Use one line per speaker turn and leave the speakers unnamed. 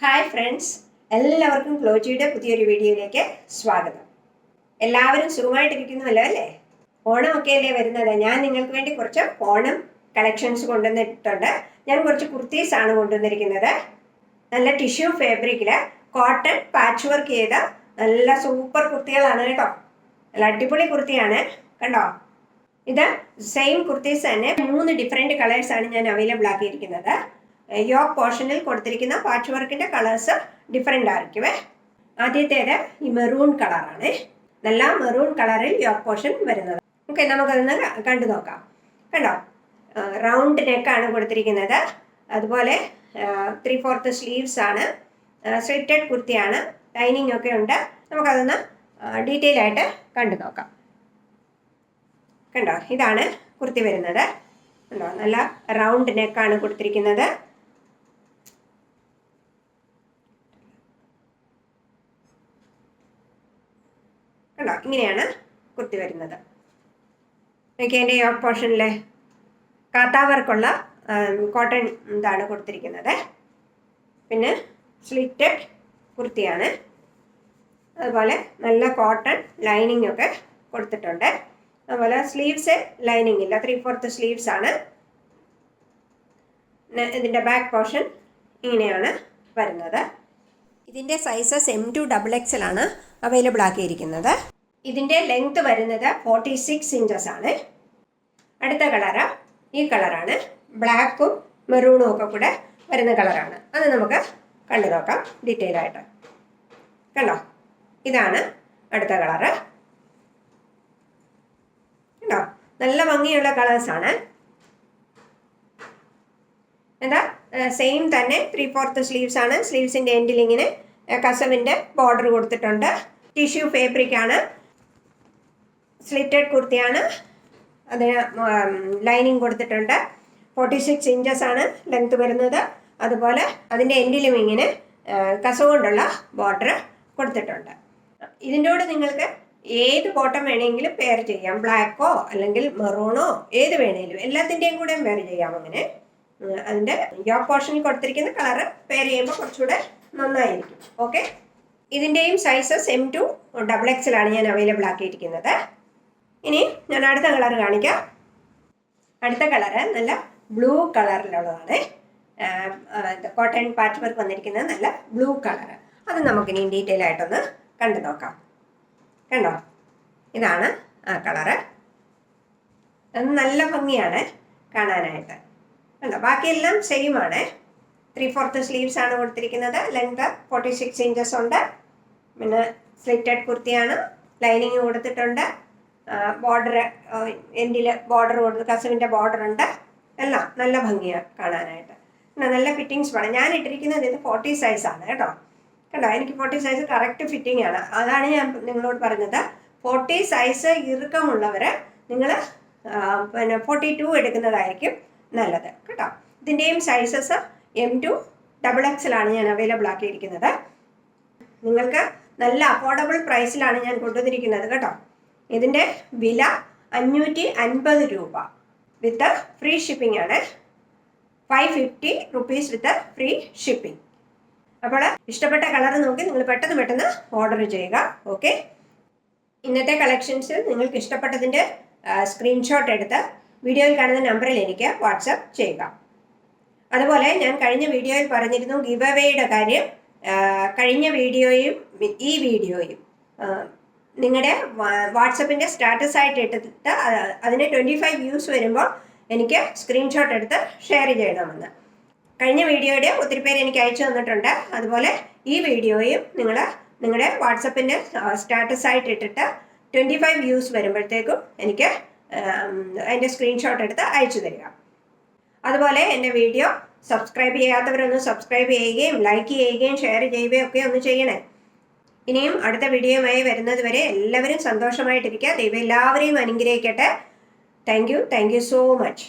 Hi friends, എല്ലാവർക്കും ക്ലോജിയുടെ പുതിയൊരു വീഡിയോയിലേക്ക് സ്വാഗതം. എല്ലാവരും സുഖമായിട്ടിരിക്കുന്നുവല്ലോ അല്ലേ? ഓണമൊക്കെ അല്ലേ വരുന്നത്. ഞാൻ നിങ്ങൾക്ക് വേണ്ടി കുറച്ച് ഓണം കളക്ഷൻസ് കൊണ്ടുവന്നിട്ടുണ്ട്. ഞാൻ കുറച്ച് കുർത്തീസാണ് കൊണ്ടുവന്നിരിക്കുന്നത്. നല്ല ടിഷ്യൂ ഫാബ്രിക്കിൽ കോട്ടൺ പാച്ച് വർക്ക് ചെയ്ത നല്ല സൂപ്പർ കുർത്തികളാണ് കേട്ടോ. നല്ല അടിപൊളി കുർത്തിയാണ് കണ്ടോ. ഇത് സെയിം കുർത്തീസ് തന്നെ 3 ഡിഫറെൻറ്റ് കളേഴ്സാണ് ഞാൻ അവൈലബിൾ ആക്കിയിരിക്കുന്നത്. യോക്ക് പോർഷനിൽ കൊടുത്തിരിക്കുന്ന പാച്ച് വർക്കിൻ്റെ കളേഴ്സ് ഡിഫറെൻ്റ് ആയിരിക്കുമേ. ആദ്യത്തേത് ഈ മെറൂൺ കളറാണ്. നല്ല മെറൂൺ കളറിൽ യോക്ക് പോർഷൻ വരുന്നത്. ഓക്കെ, നമുക്കതൊന്ന് കണ്ടു നോക്കാം. കണ്ടോ, റൗണ്ട് നെക്കാണ് കൊടുത്തിരിക്കുന്നത്. അതുപോലെ 3/4 സ്ലീവ്സ് ആണ്. സ്ലിറ്റഡ് കുർത്തിയാണ്. ലൈനിങ് ഒക്കെ ഉണ്ട്. നമുക്കതൊന്ന് ഡീറ്റെയിൽ ആയിട്ട് കണ്ടു നോക്കാം. കണ്ടോ, ഇതാണ് കുർത്തി വരുന്നത്. കണ്ടോ, നല്ല റൗണ്ട് നെക്കാണ് കൊടുത്തിരിക്കുന്നത്. കണ്ടോ, ഇങ്ങനെയാണ് കുർത്തി വരുന്നത്. എനിക്ക് എൻ്റെ യോക്ക് പോർഷനിലെ കാത്താ വർക്കുള്ള കോട്ടൺ ഇതാണ് കൊടുത്തിരിക്കുന്നത്. പിന്നെ സ്ലിറ്റഡ് കുർത്തിയാണ്. അതുപോലെ നല്ല കോട്ടൺ ലൈനിങ് ഒക്കെ കൊടുത്തിട്ടുണ്ട്. അതുപോലെ സ്ലീവ്സ് ലൈനിങ് ഇല്ല, 3/4 സ്ലീവ്സ് ആണ്. ഇതിൻ്റെ ബാക്ക് പോർഷൻ ഇങ്ങനെയാണ് വരുന്നത്. ഇതിൻ്റെ സൈസസ് M2 XXL ആണ് അവൈലബിൾ ആക്കിയിരിക്കുന്നത്. ഇതിൻ്റെ ലെങ്ത് വരുന്നത് 46 ഇഞ്ചസ് ആണ്. അടുത്ത കളറ് ഈ കളറാണ്. ബ്ലാക്കും മെറൂണും ഒക്കെ കൂടെ വരുന്ന കളറാണ്. അത് നമുക്ക് കണ്ടു നോക്കാം ഡീറ്റെയിൽ ആയിട്ട്. കണ്ടോ, ഇതാണ് അടുത്ത കളറ്. കണ്ടോ, നല്ല ഭംഗിയുള്ള കളേഴ്സാണ്. എന്താ സെയിം തന്നെ 3/4 സ്ലീവ്സ് ആണ്. സ്ലീവ്സിൻ്റെ എൻഡിൽ ഇങ്ങനെ കസവിൻ്റെ ബോർഡർ കൊടുത്തിട്ടുണ്ട്. ടിഷ്യൂ ഫാബ്രിക് ആണ്. സ്ലിറ്റഡ് കുർത്തിയാണ്. അതിന് ലൈനിങ് കൊടുത്തിട്ടുണ്ട്. 46 ഇഞ്ചസ് ആണ് ലെങ്ത് വരുന്നത്. അതുപോലെ അതിൻ്റെ എൻഡിലും ഇങ്ങനെ കസവ് കൊണ്ടുള്ള ബോർഡർ കൊടുത്തിട്ടുണ്ട്. ഇതിൻ്റെ കൂടെ നിങ്ങൾക്ക് ഏത് ബോട്ടം വേണമെങ്കിലും പെയർ ചെയ്യാം. ബ്ലാക്കോ അല്ലെങ്കിൽ മെറൂണോ ഏത് വേണമെങ്കിലും എല്ലാത്തിൻ്റെയും കൂടെ പെയർ ചെയ്യാം. അങ്ങനെ അതിൻ്റെ യോക്ക് പോർഷനിൽ കൊടുത്തിരിക്കുന്ന കളറ് പെയർ ചെയ്യുമ്പോൾ കുറച്ചുകൂടെ നന്നായിരിക്കും. ഓക്കെ, ഇതിൻ്റെയും സൈസസ് M2 XXL ആണ് ഞാൻ അവൈലബിൾ ആക്കിയിരിക്കുന്നത്. ഇനി ഞാൻ അടുത്ത കളർ കാണിക്കാം. അടുത്ത കളറ് നല്ല ബ്ലൂ കളറിലുള്ളതാണ്. കോട്ടൺ പാച്ച് വർക്ക് വന്നിരിക്കുന്നത് നല്ല ബ്ലൂ കളറ്. അത് നമുക്കിനി ഡീറ്റെയിൽ ആയിട്ടൊന്ന് കണ്ടു നോക്കാം. കണ്ടോ, ഇതാണ് ആ കളറ്. അത് നല്ല ഭംഗിയാണ് കാണാനായിട്ട്. കണ്ടോ, ബാക്കിയെല്ലാം സെയിം ആണ്. 3/4 സ്ലീവ്സ് ആണ് കൊടുത്തിരിക്കുന്നത്. ലെങ്ത് 46 ഇഞ്ചസ് ഉണ്ട്. പിന്നെ സ്ലിറ്റഡ് കുർത്തിയാണ്. ലൈനിങ് കൊടുത്തിട്ടുണ്ട്. ബോർഡർ എൻഡിൽ ബോർഡർ കൊടുത്ത് കസവിൻ്റെ ബോർഡർ ഉണ്ട്. എല്ലാം നല്ല ഭംഗിയാണ് കാണാനായിട്ട്. നല്ല ഫിറ്റിങ്സ് വേണം. ഞാൻ ഇട്ടിരിക്കുന്നത് ഇത് 40 സൈസാണ് കേട്ടോ. കണ്ടോ, എനിക്ക് 40 സൈസ് കറക്റ്റ് ഫിറ്റിംഗ് ആണ്. അതാണ് ഞാൻ നിങ്ങളോട് പറഞ്ഞത്. 40 സൈസ് ഇറുക്കമുള്ളവർ നിങ്ങൾ പിന്നെ 42 എടുക്കുന്നതായിരിക്കും നല്ലത് കേട്ടോ. ഇതിൻ്റെയും സൈസസ് M2 XXL ആണ് ഞാൻ അവൈലബിൾ ആക്കിയിരിക്കുന്നത്. നിങ്ങൾക്ക് നല്ല അഫോർഡബിൾ പ്രൈസിലാണ് ഞാൻ കൊണ്ടുവന്നിരിക്കുന്നത് കേട്ടോ. ഇതിൻ്റെ വില 550 രൂപ വിത്ത് ഫ്രീ ഷിപ്പിംഗ് ആണ്. 550 rupees വിത്ത് ഫ്രീ ഷിപ്പിംഗ്. അപ്പോൾ ഇഷ്ടപ്പെട്ട കളർ നോക്കി നിങ്ങൾ പെട്ടെന്ന് ഓർഡർ ചെയ്യുക. ഓക്കെ, ഇന്നത്തെ കളക്ഷൻസ് നിങ്ങൾക്ക് ഇഷ്ടപ്പെട്ടതിൻ്റെ സ്ക്രീൻഷോട്ട് എടുത്ത് വീഡിയോയിൽ കാണുന്ന നമ്പറിൽ എനിക്ക് വാട്സപ്പ് ചെയ്യുക. അതുപോലെ ഞാൻ കഴിഞ്ഞ വീഡിയോയിൽ പറഞ്ഞിരുന്നു ഗിവ് അവേയുടെ കാര്യം. കഴിഞ്ഞ വീഡിയോയും ഈ വീഡിയോയും നിങ്ങളുടെ വാട്സപ്പിൻ്റെ സ്റ്റാറ്റസ് ആയിട്ട് ഇട്ടിട്ട് അതിന് 25 വ്യൂസ് വരുമ്പോൾ എനിക്ക് സ്ക്രീൻഷോട്ട് എടുത്ത് ഷെയർ ചെയ്യണമെന്ന്. കഴിഞ്ഞ വീഡിയോയുടെ ഒത്തിരി പേര് എനിക്ക് അയച്ചു തന്നിട്ടുണ്ട്. അതുപോലെ ഈ വീഡിയോയും നിങ്ങൾ നിങ്ങളുടെ വാട്സപ്പിൻ്റെ സ്റ്റാറ്റസ് ആയിട്ട് ഇട്ടിട്ട് 25 വ്യൂസ് വരുമ്പോഴത്തേക്കും എനിക്ക് അതിൻ്റെ സ്ക്രീൻഷോട്ട് എടുത്ത് അയച്ചു തരിക. അതുപോലെ എൻ്റെ വീഡിയോ സബ്സ്ക്രൈബ് ചെയ്യാത്തവരൊന്ന് സബ്സ്ക്രൈബ് ചെയ്യുകയും ലൈക്ക് ചെയ്യുകയും ഷെയർ ചെയ്യുകയും ഒക്കെ ഒന്ന് ചെയ്യണേ. ഇനിയും അടുത്ത വീഡിയോയുമായി വരുന്നത് വരെ എല്ലാവരും സന്തോഷമായിട്ടിരിക്കുക. ദൈവം എല്ലാവരെയും അനുഗ്രഹിക്കട്ടെ. Thank you so much.